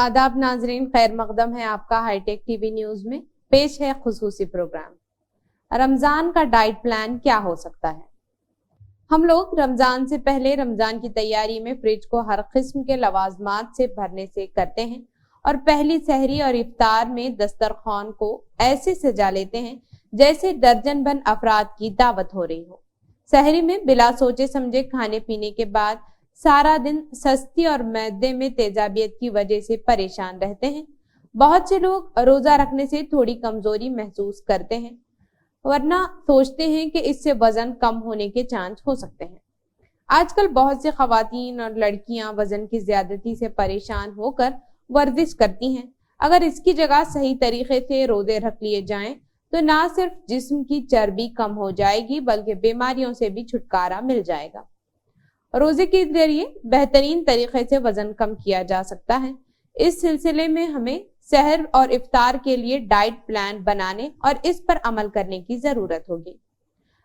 आदाब नाजरीन, खैर मकदम है आपका हाईटेक टीवी न्यूज में। पेश है खुसूसी प्रोग्राम रमजान का डाइट प्लान क्या हो सकता है। हम लोग रमजान से पहले रमजान की तैयारी में फ्रिज को हर किस्म के लवाजमात से भरने से करते हैं और पहली सहरी और इफ्तार में दस्तरखान को ऐसे सजा लेते हैं जैसे दर्जन बन अफराद की दावत हो रही हो। सहरी में बिला सोचे समझे खाने पीने के बाद सारा दिन सस्ती और मैदे में तेजाबियत की वजह से परेशान रहते हैं। बहुत से लोग रोजा रखने से थोड़ी कमजोरी महसूस करते हैं, वरना सोचते हैं कि इससे वजन कम होने के चांस हो सकते हैं। आजकल बहुत से खवातीन और लड़कियां वजन की ज्यादती से परेशान होकर वर्जिश करती हैं। अगर इसकी जगह सही तरीके से रोजे रख लिए जाएं तो ना सिर्फ जिस्म की चर्बी कम हो जाएगी बल्कि बीमारियों से भी छुटकारा मिल जाएगा। रोजे के जरिए बेहतरीन तरीके से वजन कम किया जा सकता है। इस सिलसिले में हमें सहर और इफ्तार के लिए डाइट प्लान बनाने और इस पर अमल करने की जरूरत होगी।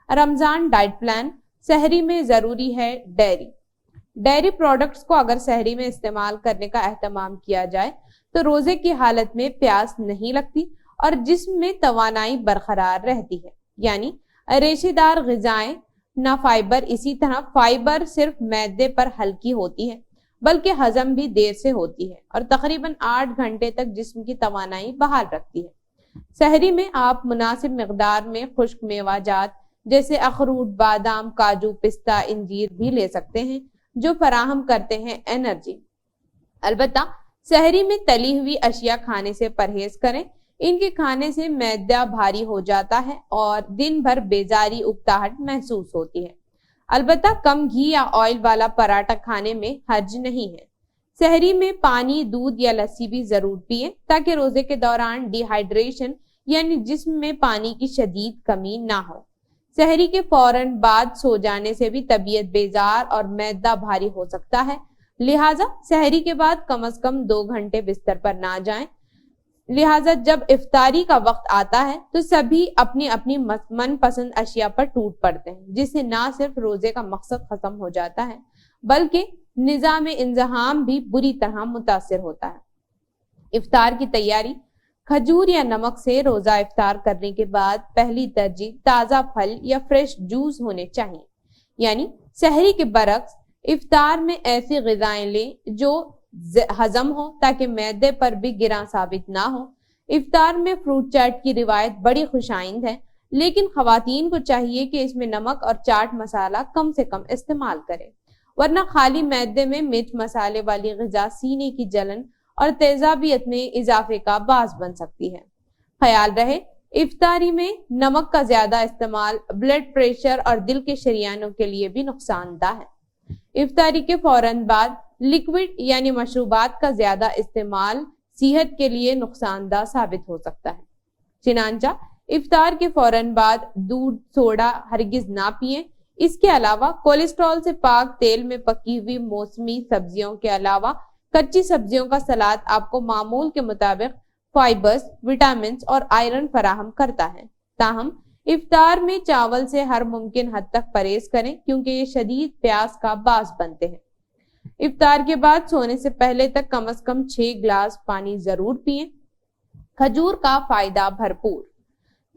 Ramzan diet plan. सहरी में जरूरी है डेयरी प्रोडक्ट्स को अगर सहरी में इस्तेमाल करने का एहतमाम किया जाए तो रोजे की हालत में प्यास नहीं लगती और जिस्म में तवानाई बरकरार रहती है। यानी रेशेदार ग़िज़ाएं ना फाइबर। इसी तरह फाइबर सिर्फ मैदे पर हल्की होती है बल्कि हजम भी देर से होती है और तकरीबन 8 घंटे तक जिस्म की तवानाई बहाल रखती है। सहरी में आप मुनासिब मिकदार में खुश्क मेवाजात जैसे अखरूट, बादाम, काजू, पिस्ता, इंजीर भी ले सकते हैं जो फराहम करते हैं एनर्जी। अलबत्ता सहरी में तली हुई अशिया खाने से परहेज करें। इनके खाने से मैदा भारी हो जाता है और दिन भर बेजारी, उकताहट महसूस होती है। अलबत्ता कम घी या ऑयल वाला पराठा खाने में हर्ज नहीं है। सहरी में पानी, दूध या लस्सी भी जरूर पिएं ताकि रोजे के दौरान डिहाइड्रेशन यानी जिस्म में पानी की शदीद कमी ना हो। सहरी के फौरन बाद सो जाने से भी तबीयत बेजार और मैदा भारी हो सकता है, लिहाजा सहरी के बाद कम से कम 2 घंटे बिस्तर पर ना जाएं। लिहाजा जब इफ्तारी का वक्त आता है तो सभी अपनी अपनी मनपसंद अशिया पर टूट पड़ते हैं, जिससे ना सिर्फ रोजे का मकसद खत्म हो जाता है बल्कि निजाम इंतजाम भी बुरी तरह मुतासिर होता है। इफ्तार की तैयारी। खजूर या नमक से रोजा इफ्तार करने के बाद पहली तरजीह ताजा फल या फ्रेश जूस होने चाहिए। यानी सहरी के बरक्स इफ्तार में ऐसी ग़िज़ाएं लें जो हजम हो ताकि मैदे पर भी गिरा साबित ना हो। इफ्तार में फ्रूट चाट की रिवायत बड़ी खुशाइंद है, लेकिन खवातीन को चाहिए कि इसमें नमक और चाट मसाला कम से कम इस्तेमाल करें, वरना खाली मैदे में मिर्च मसाले वाली ग़िज़ा सीने की जलन और तेजाबियत में इजाफे का बास बन सकती है। ख्याल रहे, इफ्तारी में नमक का ज्यादा इस्तेमाल ब्लड प्रेशर और दिल के शरियानों के लिए भी नुकसानदा है। इफ्तारी के फौरन बाद लिक्विड यानी मशरूबात का ज्यादा इस्तेमाल सेहत के लिए नुकसानदा साबित हो सकता है। चिनांचा इफ्तार के फौरन बाद दूध, सोडा हरगिज ना पिएं। इसके अलावा कोलेस्ट्रॉल से पाक तेल में पकी हुई मौसमी सब्जियों के अलावा कच्ची सब्जियों का सलाद आपको मामूल के मुताबिक फाइबर्स, विटामिन और आयरन फराहम करता है। ताहम इफ्तार में चावल से हर मुमकिन हद तक परहेज करें क्योंकि ये शदीद प्यास का बास बनते हैं। इफ्तार के बाद सोने से पहले तक कम से कम 6 गिलास पानी जरूर पिएं। खजूर का फायदा भरपूर।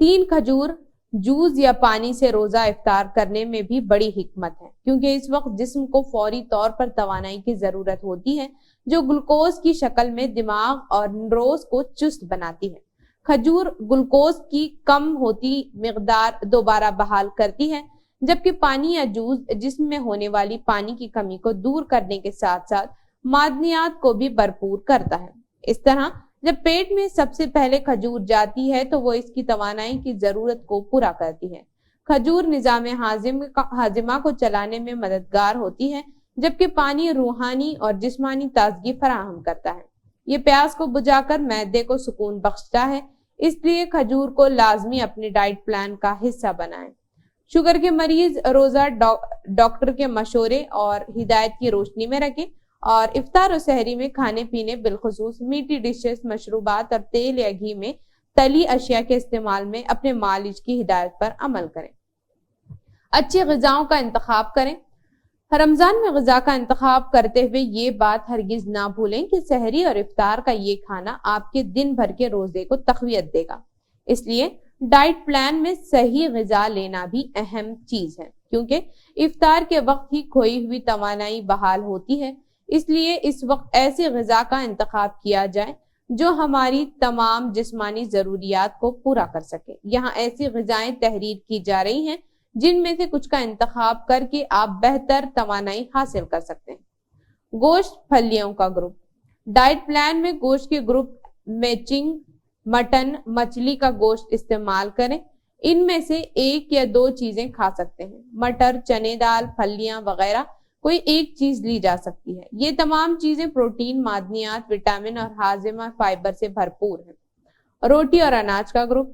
3 खजूर जूस या पानी से रोजा इफ्तार करने में भी बड़ी हिकमत है क्योंकि इस वक्त जिस्म को फौरी तौर पर तवानाई की जरूरत होती है जो ग्लूकोज की शक्ल में दिमाग और नर्व्स को चुस्त बनाती है। खजूर ग्लूकोज की कम होती मिकदार दोबारा बहाल करती है, जबकि पानी या जूस जिस्म में होने वाली पानी की कमी को दूर करने के साथ साथ मादनियात को भी भरपूर करता है। इस तरह जब पेट में सबसे पहले खजूर जाती है तो वो इसकी तवानाई की जरूरत को पूरा करती है। खजूर निजाम हाजिमा को चलाने में मददगार होती है, जबकि पानी रूहानी और जिस्मानी ताजगी फराहम करता है। ये प्यास को बुझाकर मैदे को सुकून बख्शता है, इसलिए खजूर को लाजमी अपने डाइट प्लान का हिस्सा बनाएं। शुगर के मरीज रोजा डॉक्टर के मशवरे और हिदायत की रोशनी में रखें और इफ्तार और सहरी में खाने पीने बिलखुसूस मीठी डिशेस, मशरूबात और तेल या घी में तली अशिया के इस्तेमाल में अपने मालिज की हिदायत पर अमल करें। अच्छी ग़िज़ाओं का इंतखाब करें। رمضان میں غذا کا انتخاب کرتے ہوئے یہ بات ہرگز نہ بھولیں کہ سحری اور افطار کا یہ کھانا آپ کے دن بھر کے روزے کو تقویت دے گا۔ اس لیے ڈائٹ پلان میں صحیح غذا لینا بھی اہم چیز ہے، کیونکہ افطار کے وقت ہی کھوئی ہوئی توانائی بحال ہوتی ہے۔ اس لیے اس وقت ایسی غذا کا انتخاب کیا جائے جو ہماری تمام جسمانی ضروریات کو پورا کر سکے۔ یہاں ایسی غذائیں تحریر کی جا رہی ہیں جن میں سے کچھ کا انتخاب کر کے آپ بہتر توانائی حاصل کر سکتے ہیں۔ گوشت پھلیوں کا گروپ۔ ڈائٹ پلان میں گوشت کے گروپ میچنگ مٹن، مچھلی کا گوشت استعمال کریں۔ ان میں سے ایک یا دو چیزیں کھا سکتے ہیں۔ مٹر، چنے دال، پھلیاں وغیرہ کوئی ایک چیز لی جا سکتی ہے۔ یہ تمام چیزیں پروٹین، معدنیات، وٹامن اور ہاضمہ فائبر سے بھرپور ہیں۔ روٹی اور اناج کا گروپ۔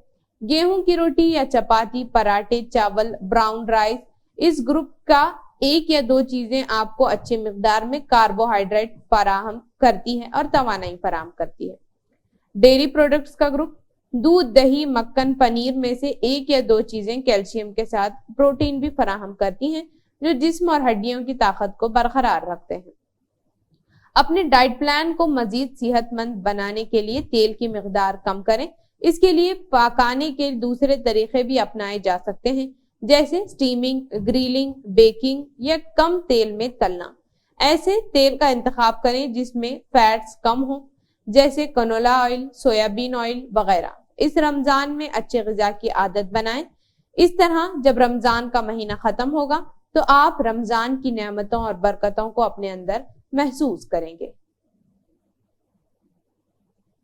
گیہوں کی روٹی یا چپاتی، پراٹھے، چاول، براؤن رائس۔ اس گروپ کا ایک یا دو چیزیں آپ کو اچھی مقدار میں کاربوہائیڈریٹ فراہم کرتی ہے اور توانائی فراہم کرتی ہے۔ ڈیری پروڈکٹس کا گروپ۔ دودھ، دہی، مکھن، پنیر میں سے ایک یا دو چیزیں کیلشیم کے ساتھ پروٹین بھی فراہم کرتی ہیں جو جسم اور ہڈیوں کی طاقت کو برقرار رکھتے ہیں۔ اپنے ڈائٹ پلان کو مزید صحت مند بنانے کے لیے تیل کی مقدار کم کریں۔ اس کے لیے پکانے کے دوسرے طریقے بھی اپنائے جا سکتے ہیں، جیسے سٹیمنگ، گریلنگ، بیکنگ یا کم تیل میں تلنا۔ ایسے تیل کا انتخاب کریں جس میں فیٹس کم ہوں، جیسے کنولا آئل، سویابین آئل وغیرہ۔ اس رمضان میں اچھے غذا کی عادت بنائیں۔ اس طرح جب رمضان کا مہینہ ختم ہوگا تو آپ رمضان کی نعمتوں اور برکتوں کو اپنے اندر محسوس کریں گے۔